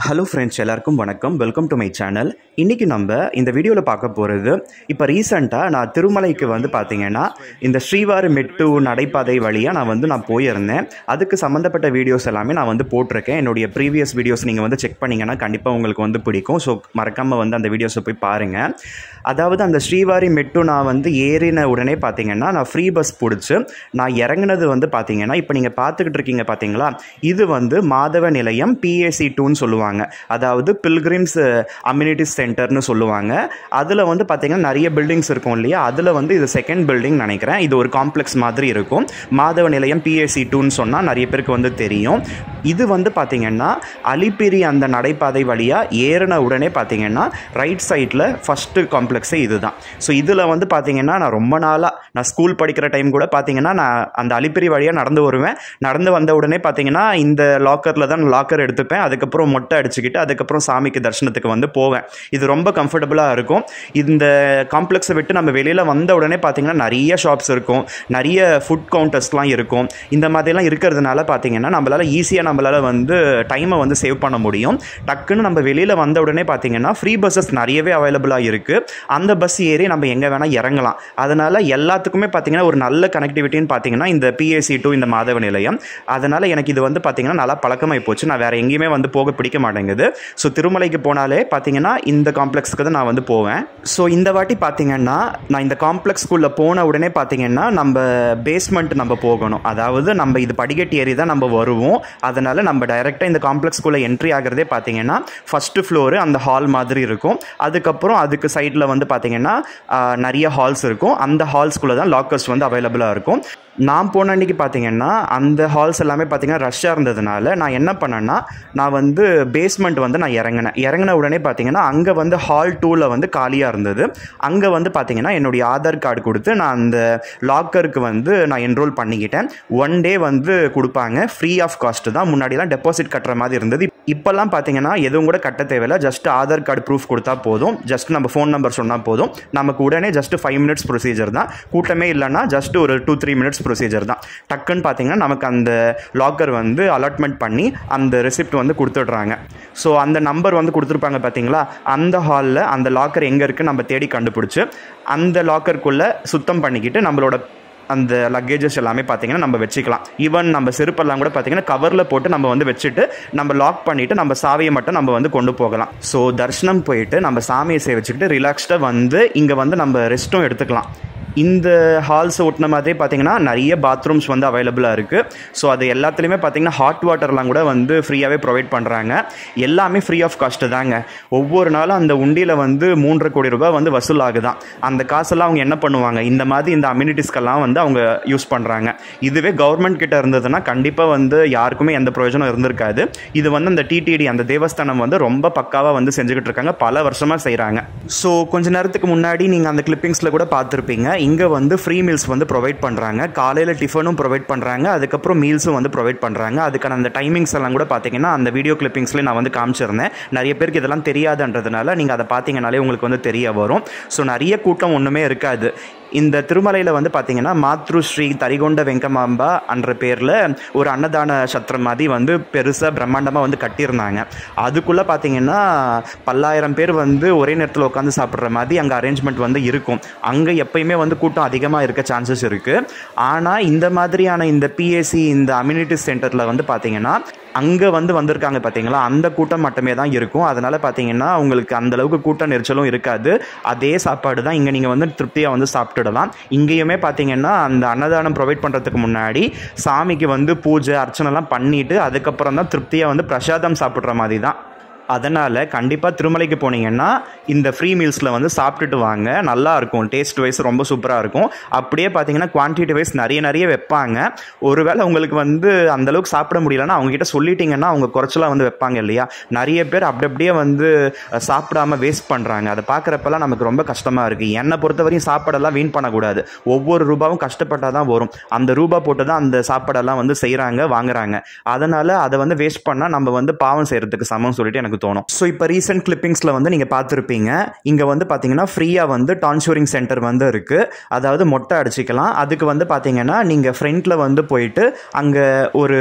Hello friends, எல்லாருக்கும் வணக்கம். Welcome to my channel. இன்றைக்கி நம்ம இந்த வீடியோவில் பார்க்க போகிறது, இப்போ ரீசெண்டாக நான் திருமலைக்கு பார்த்தீங்கன்னா இந்த ஸ்ரீவாரிமெட்டு நடைபாதை வழியாக நான் போயிருந்தேன். அதுக்கு சம்மந்தப்பட்ட வீடியோஸ் எல்லாமே நான் போட்டிருக்கேன். என்னுடைய ப்ரீவியஸ் வீடியோஸ் நீங்கள் செக் பண்ணிங்கன்னா கண்டிப்பாக உங்களுக்கு பிடிக்கும். ஸோ மறக்காமல் அந்த வீடியோஸை போய் பாருங்கள். அதாவது அந்த ஸ்ரீவாரிமெட்டு நான் ஏறின உடனே பார்த்தீங்கன்னா நான் ஃப்ரீ பஸ் பிடிச்சி நான் இறங்குனது பார்த்தீங்கன்னா இப்போ நீங்கள் பார்த்துக்கிட்டு இருக்கீங்க பார்த்தீங்களா, இது மாதவ நிலையம் PAC 2ன்னு சொல்லுவாங்க. அதாவது பில்கிரிம்ஸ் அம்யூனிட்டி சென்டர்னு சொல்லுவாங்க. அதில் பார்த்தீங்கன்னா நிறைய பில்டிங்ஸ் இருக்கும் இல்லையா, அதில் இது செகண்ட் பில்டிங் நினைக்கிறேன். இது ஒரு காம்ப்ளெக்ஸ் மாதிரி இருக்கும். மாதவ நிலையம் PAC 2ன்னு சொன்னால் நிறைய பேருக்கு தெரியும். இது பார்த்தீங்கன்னா அலிப்பிரி அந்த நடைபாதை வழியாக ஏறின உடனே பார்த்தீங்கன்னா ரைட் சைடில் ஃபஸ்ட்டு காம்ப்ளெக்ஸே இது தான். ஸோ இதில் பார்த்தீங்கன்னா நான் ரொம்ப நாளாக நான் ஸ்கூல் படிக்கிற டைம் கூட பார்த்தீங்கன்னா நான் அந்த அலிப்பிரி வழியாக நடந்து வருவேன். நடந்து வந்த உடனே பார்த்தீங்கன்னா இந்த லாக்கரில் தான் லாக்கர் எடுத்துப்பேன். அதுக்கப்புறம் மொட்டை அடிச்சுக்கிட்டு அதுக்கப்புறம் சாமிக்கு தரிசனத்துக்கு போவேன். இது ரொம்ப கம்ஃபர்டபுளாக இருக்கும். இந்த காம்ப்ளெக்ஸை விட்டு நம்ம வெளியில் வந்த உடனே பார்த்தீங்கன்னா நிறைய ஷாப்ஸ் இருக்கும், நிறைய ஃபுட் கவுண்டர்ஸ்லாம் இருக்கும். இந்த மாதிரிலாம் இருக்கிறதுனால பார்த்தீங்கன்னா நம்மளால் ஈஸியாக டைமை சேவ் பண்ண முடியும். டக்குன்னு நம்ம வெளியில் வந்த உடனே பார்த்தீங்கன்னா ஃப்ரீ பஸ்ஸஸ் நிறையவே அவைலபிளாக இருக்குது. அந்த பஸ் ஏறி நம்ம எங்கே வேணால் இறங்கலாம். அதனால் எல்லாத்துக்குமே பார்த்தீங்கன்னா ஒரு நல்ல கனெக்டிவிட்டின்னு பார்த்தீங்கன்னா இந்த PAC 2 இந்த மாதவ நிலையம். அதனால் எனக்கு இது பார்த்தீங்கன்னா நல்லா பழக்கமாகி போச்சு. நான் வேறு எங்கேயுமே போக பிடிக்க மாட்டேங்குது. ஸோ திருமலைக்கு போனாலே பார்த்தீங்கன்னா இந்த காம்ப்ளெக்ஸுக்கு தான் நான் போவேன். ஸோ இந்த வாட்டி பார்த்தீங்கன்னா நான் இந்த காம்ப்ளெக்ஸ்குள்ளே போன உடனே பார்த்தீங்கன்னா நம்ம பேஸ்மெண்ட் நம்ம போகணும். அதாவது நம்ம இது படிக்கட்டு ஏறி தான் நம்ம வருவோம். அதனால் நம்ம டைரெக்டாக இந்த காம்ப்ளெக்ஸ்குள்ளே என்ட்ரி ஆகிறதே பார்த்தீங்கன்னா ஃபஸ்ட்டு ஃப்ளோரு அந்த ஹால் மாதிரி இருக்கும். அதுக்கப்புறம் அதுக்கு சைடில் பார்த்தீங்கன்னா நிறைய ஹால்ஸ் இருக்கும். அந்த ஹால்ஸ்குள்ளே தான் லாக்கர்ஸ் அவைலபிளாக இருக்கும். நான் போன அன்றைக்கி பார்த்தீங்கன்னா அந்த ஹால்ஸ் எல்லாமே பார்த்தீங்கன்னா ரஷ்ஷாக இருந்ததுனால நான் என்ன பண்ணேன்னா நான் பேஸ்மெண்ட் நான் இறங்கின உடனே பார்த்தீங்கன்னா அங்கே ஹால் 2ல் காலியாக இருந்தது. அங்கே பார்த்தீங்கன்னா என்னுடைய ஆதார் கார்டு கொடுத்து நான் அந்த லாக்கருக்கு நான் என்ரோல் பண்ணிக்கிட்டேன். 1 டே கொடுப்பாங்க, ஃப்ரீ ஆஃப் காஸ்ட் தான். முன்னாடிலாம் டெபாசிட் கட்டுற மாதிரி இருந்தது. இப்போல்லாம் பார்த்தீங்கன்னா எதுவும் கூட கட்ட தேவையில்லை. ஜஸ்ட் ஆதார் கார்டு ப்ரூஃப் கொடுத்தா போதும். ஜஸ்ட் நம்ம ஃபோன் நம்பர் சொன்னால் போதும். நமக்கு உடனே ஜஸ்ட் 5 மினிட்ஸ் ப்ரொசீஜர் தான். கூட்டமே இல்லைன்னா ஜஸ்ட் ஒரு 2-3 மினிட்ஸ் ப்ரொசீஜர் தான். டக்குன்னு பார்த்தீங்கன்னா நமக்கு அந்த லாக்கர் அலாட்மெண்ட் பண்ணி அந்த ரெசிப்ட் கொடுத்துட்றாங்க. ஸோ அந்த நம்பர் கொடுத்துருப்பாங்க பார்த்தீங்களா, அந்த ஹாலில் அந்த லாக்கர் எங்கே இருக்குது நம்ம தேடி கண்டுபிடிச்சி அந்த லாக்கருக்குள்ளே சுத்தம் பண்ணிக்கிட்டு நம்மளோட அந்த லக்கேஜஸ் எல்லாமே பார்த்தீங்கன்னா நம்ம வச்சுக்கலாம். ஈவன் நம்ம செருப்பெல்லாம் கூட பார்த்தீங்கன்னா கவரில் போட்டு நம்ம வச்சுட்டு நம்ம லாக் பண்ணிவிட்டு நம்ம சாவியை மட்டும் நம்ம கொண்டு போகலாம். ஸோ தரிசனம் போயிட்டு நம்ம சாமியை சேவிச்சுக்கிட்டு ரிலாக்ஸ்டாக இங்கே நம்ம ரெஸ்ட்டும் எடுத்துக்கலாம். இந்த ஹால்ஸை ஒட்டின மாதிரி பார்த்தீங்கன்னா நிறைய பாத்ரூம்ஸ் அவைலபிளாக இருக்குது. ஸோ அது எல்லாத்துலேயுமே பார்த்தீங்கன்னா ஹாட் வாட்டர்லாம் கூட ஃப்ரீயாகவே ப்ரொவைட் பண்ணுறாங்க. எல்லாமே ஃப்ரீ ஆஃப் காஸ்ட்டு தாங்க. ஒவ்வொரு நாளும் அந்த உண்டியில் 3.5 கோடி ரூபாய் வசூல் ஆகுதான். அந்த காசெல்லாம் அவங்க என்ன பண்ணுவாங்க, இந்த மாதிரி இந்த அம்யூனிட்டிஸ்க்கெல்லாம் அவங்க யூஸ் பண்ணுறாங்க. இதுவே கவர்மெண்ட் கிட்ட இருந்ததுன்னா கண்டிப்பாக யாருக்குமே எந்த பிரயோஜனம் இருந்திருக்காது. இது அந்த TTD அந்த தேவஸ்தானம் ரொம்ப பக்காவாக செஞ்சுக்கிட்டு இருக்காங்க, பல வருஷமாக செய்கிறாங்க. ஸோ கொஞ்ச நேரத்துக்கு முன்னாடி நீங்கள் அந்த கிளிப்பிங்ஸில் கூட பார்த்துருப்பீங்க. இங்கே ஃப்ரீ மீல்ஸ் ப்ரொவைட் பண்ணுறாங்க. காலையில் டிஃபனும் ப்ரொவைட் பண்ணுறாங்க, அதுக்கப்புறம் மீல்ஸும் ப்ரொவைட் பண்ணுறாங்க. அதுக்கான அந்த டைமிங்ஸ் எல்லாம் கூட பார்த்தீங்கன்னா அந்த வீடியோ கிளிப்பிங்ஸ்லேயே நான் காமிச்சிருந்தேன். நிறைய பேருக்கு இதெல்லாம் தெரியாதுன்றதுனால நீங்கள் அதை பார்த்தீங்கனாலே உங்களுக்கு தெரிய வரும். ஸோ நிறைய கூட்டம் ஒன்றுமே இருக்காது. இந்த திருமலையில் பார்த்தீங்கன்னா மாத்ருஸ்ரீ தரிகொண்ட வெங்கமாம்பா என்ற பேரில் ஒரு அன்னதான சத்திரம் மாதிரி பெருசாக பிரம்மாண்டமாக கட்டியிருந்தாங்க. அதுக்குள்ளே பார்த்தீங்கன்னா 10,000 பேர் ஒரே நேரத்தில் உட்காந்து சாப்பிட்ற மாதிரி அங்கே அரேஞ்ச்மெண்ட் இருக்கும். அங்கே எப்பயுமே கூட்டம் அதிகமாக இருக்க சான்சஸ் இருக்குது. ஆனால் இந்த மாதிரியான இந்த PAC இந்த அம்யூனிட்டி சென்டரில் பார்த்தீங்கன்னா அங்கே வந்திருக்காங்க பார்த்தீங்களா, அந்த கூட்டம் மட்டுமே தான் இருக்கும். அதனால் பார்த்தீங்கன்னா உங்களுக்கு அந்தளவுக்கு கூட்ட நெரிச்சலும் இருக்காது. அதே சாப்பாடு தான் இங்கே நீங்கள் திருப்தியாக சாப்பிட்டுடலாம். இங்கேயுமே பார்த்தீங்கன்னா அந்த அன்னதானம் ப்ரொவைட் பண்ணுறதுக்கு முன்னாடி சாமிக்கு பூஜை அர்ச்சனைலாம் பண்ணிவிட்டு அதுக்கப்புறம் தான் திருப்தியாக பிரசாதம் சாப்பிட்ற மாதிரி தான். அதனால் கண்டிப்பாக திருமலைக்கு போனீங்கன்னா இந்த ஃப்ரீ மீல்ஸில் சாப்பிட்டுட்டு வாங்க. நல்லாயிருக்கும், டேஸ்ட் வைஸ் ரொம்ப சூப்பராக இருக்கும். அப்படியே பார்த்தீங்கன்னா குவான்டிட்டி வைஸ் நிறைய வைப்பாங்க. ஒருவேளை உங்களுக்கு அந்தளவுக்கு சாப்பிட முடியலன்னா அவங்ககிட்ட சொல்லிட்டிங்கன்னா அவங்க குறைச்சலாக வைப்பாங்க இல்லையா. நிறைய பேர் அப்படியே சாப்பிடாமல் வேஸ்ட் பண்ணுறாங்க. அதை பார்க்குறப்பெல்லாம் நமக்கு ரொம்ப கஷ்டமாக இருக்குது. என்னை பொறுத்தவரையும் சாப்பாடெல்லாம் வீண் பண்ணக்கூடாது. ஒவ்வொரு ரூபாவும் கஷ்டப்பட்டால் தான் வரும். அந்த ரூபா போட்டு தான் அந்த சாப்பாடெல்லாம் செய்கிறாங்க, வாங்குறாங்க. அதனால் அதை வேஸ்ட் பண்ணால் நம்ம பாவம் செய்கிறதுக்கு சமம் சொல்லிட்டு எனக்கு எனக்கு தோணும். ஸோ இப்போ ரீசெண்ட் கிளிப்பிங்ஸில் வந்து நீங்கள் பார்த்துருப்பீங்க, இங்கே வந்து பார்த்தீங்கன்னா ஃப்ரீயாக வந்து டான்ஷூரிங் சென்டர் வந்து இருக்குது. அதாவது மொட்டை அடிச்சிக்கலாம். அதுக்கு வந்து பார்த்தீங்கன்னா நீங்கள் ஃப்ரண்ட்டில் வந்து போயிட்டு அங்கே ஒரு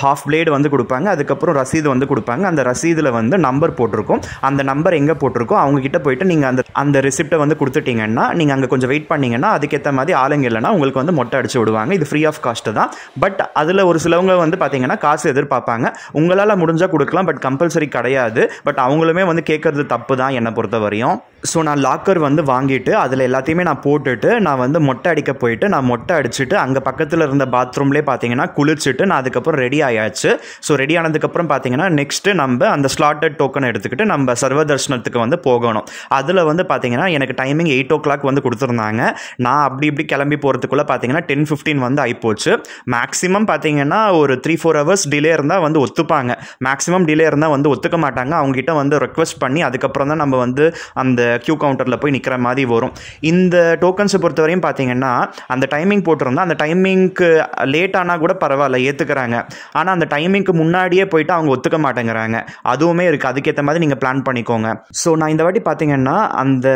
ஹாஃப் பிளேடு வந்து கொடுப்பாங்க. அதுக்கப்புறம் ரசீது வந்து கொடுப்பாங்க. அந்த ரசீதில் வந்து நம்பர் போட்டிருக்கும். அந்த நம்பர் எங்கே போட்டிருக்கோ அவங்ககிட்ட போயிட்டு நீங்கள் அந்த ரிசிப்டை வந்து கொடுத்துட்டீங்கன்னா, நீங்கள் அங்கே கொஞ்சம் வெயிட் பண்ணிங்கன்னா அதுக்கேற்ற மாதிரி ஆளுங்க இல்லைன்னா உங்களுக்கு வந்து மொட்டை அடிச்சு விடுவாங்க. இது ஃப்ரீ ஆஃப் காஸ்ட்டு தான். பட் அதில் ஒரு சிலவங்க வந்து பார்த்தீங்கன்னா காசு எதிர்பார்ப்பாங்க. உங்களால் முடிஞ்சால் கொடுக்கலாம், பட் கம்பல்சரி கிடையாது. பட் அவங்களுமே வந்து கேட்குறது தப்பு தான் என்னை பொறுத்த வரையும். ஸோ நான் லாக்கர் வந்து வாங்கிட்டு அதில் எல்லாத்தையுமே நான் போட்டுட்டு நான் வந்து மொட்டை அடிக்க போயிட்டு நான் மொட்டை அடிச்சுட்டு அங்கே பக்கத்தில் இருந்த பாத்ரூம்லேயே பார்த்தீங்கன்னா குளிச்சுட்டு நான் அதுக்கப்புறம் ரெடி ஆயாச்சு. ஸோ ரெடி ஆனதுக்கப்புறம் பார்த்தீங்கன்னா நெக்ஸ்ட்டு நம்ம அந்த ஸ்லாட்டட் டோக்கன் எடுத்துக்கிட்டு நம்ம சர்வ தர்ஷனத்துக்கு வந்து போகணும். அதில் வந்து பார்த்தீங்கன்னா எனக்கு டைமிங் 8 o'clock வந்து கொடுத்துருந்தாங்க. நான் அப்படி இப்படி கிளம்பி போகிறதுக்குள்ளே பார்த்தீங்கன்னா 10:15 வந்து ஆகிப்போச்சு. மேக்ஸிமம் பார்த்தீங்கன்னா ஒரு 3-4 hours டிலே இருந்தால் வந்து ஒத்துப்பாங்க. மேக்ஸிமம் டிலே இருந்தால் வந்து ஒத்துக்க மாட்டாங்க. அவங்ககிட்ட வந்து ரெக்வஸ்ட் பண்ணி அதுக்கப்புறம் தான் நம்ம வந்து அந்த கியூ கவுண்டரில் போய் நிற்கிற மாதிரி வரும். இந்த டோக்கன்ஸை பொறுத்தவரையும் பார்த்தீங்கன்னா அந்த டைமிங் போட்டிருந்தா அந்த டைமிங்க்கு லேட் ஆனால் கூட பரவாயில்ல, ஏற்றுக்கிறாங்க. ஆனால் அந்த டைமிங்க்கு முன்னாடியே போயிட்டு அவங்க ஒத்துக்க மாட்டேங்கிறாங்க. அதுவுமே இருக்குது. அதுக்கேற்ற மாதிரி நீங்கள் பிளான் பண்ணிக்கோங்க. ஸோ நான் இந்த வாட்டி பார்த்தீங்கன்னா அந்த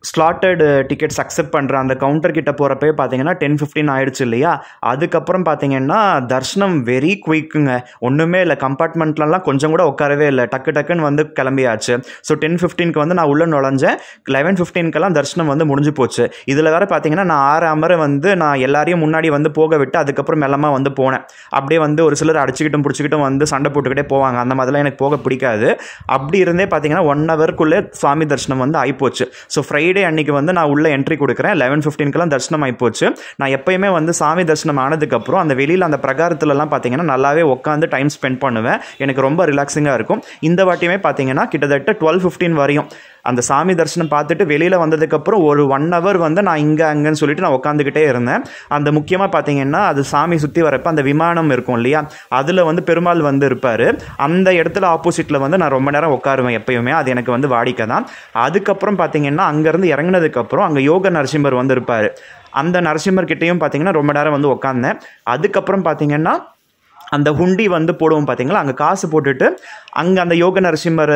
ஸ்லாட்டட் டிக்கெட்ஸ் அக்செப்ட் பண்ணுற அந்த கவுண்டர் கிட்ட போகிறப்பே பார்த்தீங்கன்னா 10:15 ஆயிடுச்சு இல்லையா. அதுக்கப்புறம் பார்த்தீங்கன்னா தர்ஷனம் வெரி குயிக்குங்க. ஒன்றுமே இல்லை, கம்பார்ட்மெண்ட்லலாம் கொஞ்சம் கூட உட்காரவே இல்லை, டக்குன்னு வந்து கிளம்பியாச்சு. ஸோ 10:15 வந்து நான் உள்ளே நுழைஞ்சேன். 11:15 தர்ஷனம் வந்து முடிஞ்சு போச்சு. இதில் வேறு பார்த்தீங்கன்னா நான் 6 அமரை வந்து நான் எல்லாரையும் முன்னாடி வந்து போக விட்டு அதுக்கப்புறம் மெல்லமாக வந்து போனேன். அப்படியே வந்து ஒரு சிலர் அடிச்சுக்கிட்டும் பிடிச்சிக்கிட்டும் வந்து சண்டை போட்டுக்கிட்டே போவாங்க. அந்த மாதிரிலாம் எனக்கு போக பிடிக்காது. அப்படி இருந்தே பார்த்தீங்கன்னா 1 hourக்குள்ளே சுவாமி தர்ஷனம் வந்து ஆகிப்போச்சு. ஸோ ஃப்ரைடே அன்னைக்கு வந்து நான் உள்ள என்ட்ரி கொடுக்குறேன். 11:15 தர்ஷனம் ஆகிப்போச்சு. நான் எப்பயுமே வந்து சாமி தர்ஷனம் ஆனதுக்கப்புறம் அந்த வெளியில் அந்த பிரகாரத்துலலாம் பார்த்தீங்கன்னா நல்லாவே உட்காந்து டைம் ஸ்பெண்ட் பண்ணுவேன். எனக்கு ரொம்ப ரிலாக்ஸிங்காக இருக்கும். இந்த வாட்டியுமே பார்த்தீங்கன்னா கிட்டத்தட்ட 12:15 வரையும் அந்த சாமி தரிசனம் பார்த்துட்டு வெளியில் வந்ததுக்கப்புறம் ஒரு 1 hour வந்து நான் இங்கே அங்கேன்னு சொல்லிட்டு நான் உட்காந்துக்கிட்டே இருந்தேன். அந்த முக்கியமாக பார்த்தீங்கன்னா அது சாமி சுற்றி வரப்போ அந்த விமானம் இருக்கும் இல்லையா, அதில் வந்து பெருமாள் வந்து இருப்பார். அந்த இடத்துல ஆப்போசிட்டில் வந்து நான் ரொம்ப நேரம் உட்காருவேன் எப்பயுமே. அது எனக்கு வந்து வாடிக்கை தான். அதுக்கப்புறம் பார்த்தீங்கன்னா அங்கேருந்து இறங்கினதுக்கப்புறம் அங்கே யோக நரசிம்மர் வந்து இருப்பார். அந்த நரசிம்மர் கிட்டேயும் பார்த்தீங்கன்னா ரொம்ப நேரம் வந்து உட்காந்தேன். அதுக்கப்புறம் பார்த்தீங்கன்னா அந்த ஹுண்டி வந்து போடுவோம் பார்த்தீங்களா, அங்கே காசு போட்டுட்டு அங்கே அந்த யோக நரசிம்மர்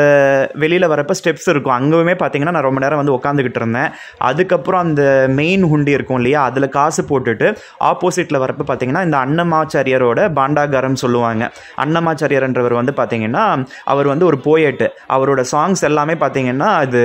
வெளியில் வரப்போ ஸ்டெப்ஸ் இருக்கும், அங்கேயுமே பார்த்தீங்கன்னா நான் ரொம்ப நேரம் வந்து உட்காந்துக்கிட்டு இருந்தேன். அதுக்கப்புறம் அந்த மெயின் ஹுண்டி இருக்கும் இல்லையா, அதில் காசு போட்டுட்டு ஆப்போசிட்டில் வரப்போ பார்த்தீங்கன்னா இந்த அன்னமாச்சாரியரோட பாண்டாகாரம் சொல்லுவாங்க. அன்னமாச்சாரியர்ன்றவர் வந்து பார்த்தீங்கன்னா அவர் வந்து ஒரு போயட்டு. அவரோட சாங்ஸ் எல்லாமே பார்த்தீங்கன்னா அது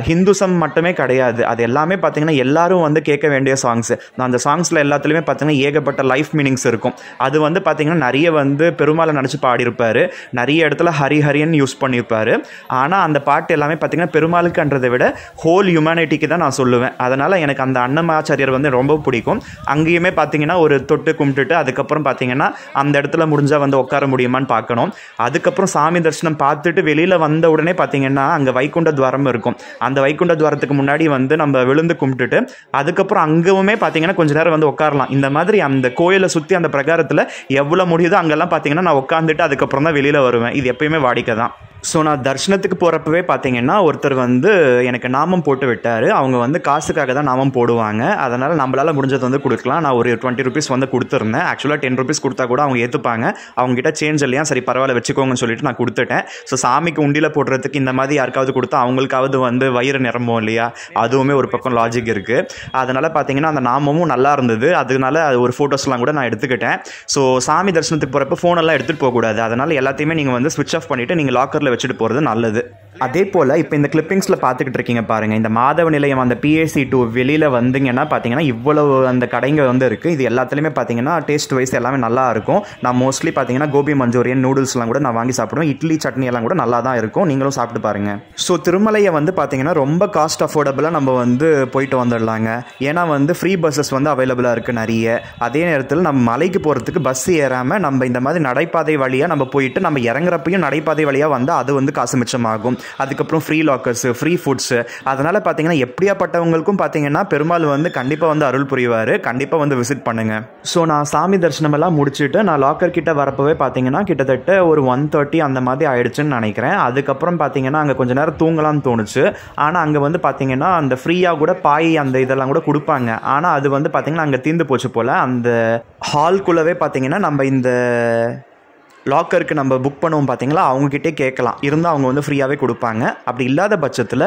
ஹிந்துசம் மட்டுமே கிடையாது, அது எல்லாமே பார்த்தீங்கன்னா எல்லாரும் வந்து கேட்க வேண்டிய சாங்ஸ். அந்த சாங்ஸில் எல்லாத்துலேயுமே பார்த்தீங்கன்னா ஏகப்பட்ட லைஃப் மீனிங்ஸ் இருக்கும். அது வந்து பார்த்தீங்கன்னா நிறைய வந்து பெருமாளை நினச்சி பாடியிருப்பார். நிறைய இடத்துல ஹரிஹரியன்னு யூஸ் பண்ணியிருப்பார். ஆனால் அந்த பாட்டு எல்லாமே பார்த்தீங்கன்னா பெருமாளுக்குன்றதை விட ஹோல் ஹியூமனிட்டிக்கு தான் நான் சொல்லுவேன். அதனால் எனக்கு அந்த அன்னமாச்சாரியர் வந்து ரொம்ப பிடிக்கும். அங்கேயுமே பார்த்தீங்கன்னா ஒரு தொட்டு கும்பிட்டுட்டு அதுக்கப்புறம் பார்த்தீங்கன்னா அந்த இடத்துல முடிஞ்சால் வந்து உட்கார முடியுமான்னு பார்க்கணும். அதுக்கப்புறம் சாமி தரிசனம் பார்த்துட்டு வெளியில் வந்த உடனே பார்த்தீங்கன்னா அங்கே வைகுண்ட துவாரம் இருக்கும். அந்த வைகுண்ட துவாரத்துக்கு முன்னாடி வந்து நம்ம விழுந்து கும்பிட்டுட்டு அதுக்கப்புறம் அங்கேயுமே பார்த்தீங்கன்னா கொஞ்சம் நேரம் வந்து உட்காரலாம். இந்த மாதிரி அந்த கோயிலை சுற்றி அந்த பிரகாரத்தில் எவ்வளோ முடியுதோ அங்கெல்லாம் பார்த்தீங்கன்னா நான் உட்காந்துட்டு அதுக்கப்புறம் தான் வெளியில் வருவேன். இது எப்பயுமே வாடிக்கை தான். ஸோ நான் தர்ஷனத்துக்கு போகிறப்பவே பார்த்தீங்கன்னா ஒருத்தர் வந்து எனக்கு நாமம் போட்டு விட்டார். அவங்க வந்து காசுக்காக தான் நாமம் போடுவாங்க. அதனால் நம்மளால் முடிஞ்சது வந்து கொடுக்கலாம். நான் ஒரு 20 rupees வந்து கொடுத்துருந்தேன். ஆக்சுவலாக 10 rupees கொடுத்தா கூட அவங்க ஏற்றுப்பாங்க. அவங்ககிட்ட சேஞ்ச் இல்லையா, சரி பரவாயில்ல வச்சுக்கோங்கன்னு சொல்லிட்டு நான் கொடுத்துட்டேன். ஸோ சாமிக்கு உண்டியில் போடுறதுக்கு இந்த மாதிரி யாருக்காவது கொடுத்தா அவங்களுக்காவது வந்து வயிறு நிரம்பும் இல்லையா, அதுவுமே ஒரு பக்கம் லாஜிக் இருக்குது. அதனால் பார்த்தீங்கன்னா அந்த நாமமும் நல்லா இருந்தது. அதனால அது ஒரு ஃபோட்டோஸ்லாம் கூட நான் எடுத்துக்கிட்டேன். ஸோ சாமி தரிசனத்துக்கு போகிறப்ப ஃபோனெல்லாம் எடுத்துகிட்டு போகக்கூடாது. அதனால் எல்லாத்தையுமே நீங்கள் வந்து ஸ்விட்ச் ஆஃப் பண்ணிவிட்டு நீங்கள் லாக்கரில் வச்சுட்டு போகிறது நல்லது. அதே போல் இப்போ இந்த கிளிப்பிங்ஸில் பார்த்துக்கிட்டு இருக்கீங்க பாருங்கள், இந்த மாதவ நிலையம் அந்த PAC2 வெளியில் வந்தீங்கன்னா பார்த்தீங்கன்னா இவ்வளவு அந்த கடைங்க வந்து இருக்குது. இது எல்லாத்துலேயுமே பார்த்தீங்கன்னா டேஸ்ட் வைஸ் எல்லாமே நல்லா இருக்கும். நான் மோஸ்ட்லி பார்த்தீங்கன்னா கோபி மஞ்சூரியன் நூடுல்ஸ்லாம் கூட நான் வாங்கி சாப்பிடுவேன். இட்லி சட்னி எல்லாம் கூட நல்லா தான் இருக்கும். நீங்களும் சாப்பிட்டு பாருங்கள். ஸோ திருமலையை வந்து பார்த்தீங்கன்னா ரொம்ப காஸ்ட் அஃபோர்டபுளாக நம்ம வந்து போயிட்டு வந்துடலாங்க. ஏன்னா வந்து ஃப்ரீ பஸ்ஸஸ் வந்து அவைலபிளாக இருக்குது நிறைய. அதே நேரத்தில் நம்ம மலைக்கு போகிறதுக்கு பஸ் ஏறாமல் நம்ம இந்த மாதிரி நடைபாதை வழியாக நம்ம போயிட்டு நம்ம இறங்குறப்பையும் நடைபாதை வழியாக வந்தால் அது வந்து காசு மிச்சமாகும். அதுக்கப்புறம் ஃப்ரீ லாக்கர்ஸு, ஃப்ரீ ஃபுட்ஸு. அதனால் பார்த்தீங்கன்னா எப்படியாப்பட்டவங்களுக்கும் பார்த்தீங்கன்னா பெருமாள் வந்து கண்டிப்பாக வந்து அருள் புரிவார். கண்டிப்பாக வந்து விசிட் பண்ணுங்கள். ஸோ நான் சாமி தரிசனமெல்லாம் முடிச்சுட்டு நான் லாக்கர் கிட்ட வரப்பவே பார்த்தீங்கன்னா கிட்டத்தட்ட ஒரு 1:30 அந்த மாதிரி ஆயிடுச்சுன்னு நினைக்கிறேன். அதுக்கப்புறம் பார்த்தீங்கன்னா அங்கே கொஞ்சம் நேரம் தூங்கலாம்னு தோணுச்சு. ஆனால் அங்கே வந்து பார்த்தீங்கன்னா அந்த ஃப்ரீயாக கூட பாய் அந்த இதெல்லாம் கூட கொடுப்பாங்க. ஆனால் அது வந்து பார்த்தீங்கன்னா அங்கே தீர்ந்து போச்சு போல். அந்த ஹால்குள்ளவே பார்த்தீங்கன்னா நம்ம இந்த லாக்கருக்கு நம்ம புக் பண்ணுவோம் பார்த்தீங்களா, அவங்ககிட்டே கேட்கலாம். இருந்தால் அவங்க வந்து ஃப்ரீயாகவே கொடுப்பாங்க. அப்படி இல்லாத பட்சத்தில்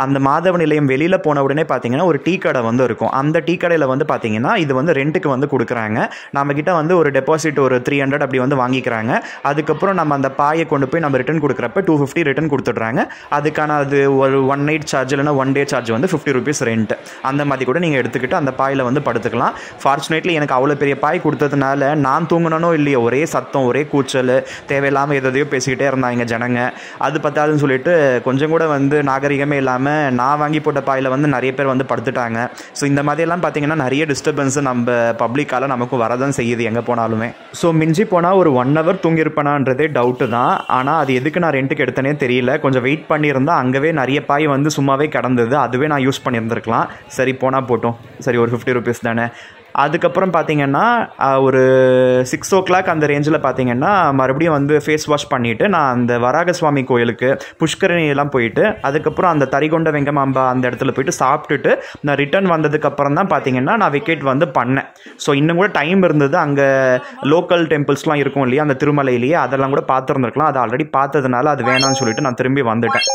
அந்த மாதவ நிலையம் வெளியில் போன உடனே பார்த்தீங்கன்னா ஒரு டீ கடை வந்து இருக்கும். அந்த டீ கடையில் வந்து பார்த்தீங்கன்னா இது வந்து ரெண்ட்டுக்கு வந்து கொடுக்குறாங்க. நம்மக்கிட்ட வந்து ஒரு டெபாசிட் ஒரு 300 அப்படி வந்து வாங்கிக்கிறாங்க. அதுக்கப்புறம் நம்ம அந்த பாயை கொண்டு போய் நம்ம ரிட்டன் கொடுக்குறப்ப 250 ரிட்டன் கொடுத்துட்றாங்க. அதுக்கான அது ஒரு 1 நைட் சார்ஜ் இல்லைனா 1 டே சார்ஜ் வந்து 50 rupees ரெண்ட். அந்த மாதிரி கூட நீங்கள் எடுத்துக்கிட்டு அந்த பாயில் வந்து படுத்துக்கலாம். ஃபார்ச்சுனேட்லி எனக்கு அவ்வளோ பெரிய பாய் கொடுத்ததுனால நான் தூங்கினோ இல்லையோ ஒரே சத்தம், ஒரே கூச்சல், தேவையில்லாமல் எதையோ பேசிக்கிட்டே இருந்தாங்க ஜனங்க. அது பத்தாதுன்னு சொல்லிட்டு கொஞ்சம் கூட வந்து நாகரிகமே இல்லாமல் நான் வாங்கி போட்ட பாயில் வந்து நிறைய பேர் வந்து படுத்துட்டாங்க. ஸோ இந்த மாதிரியெல்லாம் பார்த்தீங்கன்னா நிறைய டிஸ்டர்பன்ஸு நம்ம பப்ளிக்கால் நமக்கு வரதான் செய்யுது எங்கே போனாலுமே. ஸோ மிஞ்சி போனால் ஒரு 1 hour தூங்கியிருப்பேனான்றதே டவுட்டு தான். ஆனால் அது எதுக்கு நான் ரெண்ட்டுக்கு எடுத்தனே தெரியல. கொஞ்சம் வெயிட் பண்ணியிருந்தால் அங்கவே நிறைய பாய் வந்து சும்மாவே கிடந்தது. அதுவே நான் யூஸ் பண்ணியிருந்திருக்கலாம். சரி போனால் போட்டோம், சரி ஒரு 50 rupees தானே. அதுக்கப்புறம் பார்த்தீங்கன்னா ஒரு 6 o'clock அந்த ரேஞ்சில் பார்த்தீங்கன்னா மறுபடியும் வந்து ஃபேஸ் வாஷ் பண்ணிவிட்டு நான் அந்த வராகசுவாமி கோயிலுக்கு புஷ்கரணியெல்லாம் போயிட்டு அதுக்கப்புறம் அந்த தரிகொண்ட வெங்கமாம்பா அந்த இடத்துல போயிட்டு சாப்பிட்டுட்டு நான் ரிட்டர்ன் வந்ததுக்கப்புறம் தான் பார்த்தீங்கன்னா நான் விக்கெட் வந்து பண்ணேன். ஸோ இன்னும் கூட டைம் இருந்தது. அங்கே லோக்கல் டெம்பிள்ஸ்லாம் இருக்கும் இல்லையா அந்த திருமலையிலேயே, அதெல்லாம் கூட பார்த்துருந்துருக்கலாம். அதை ஆல்ரெடி பார்த்ததுனால அது வேணாம்னு சொல்லிட்டு நான் திரும்பி வந்துட்டேன்.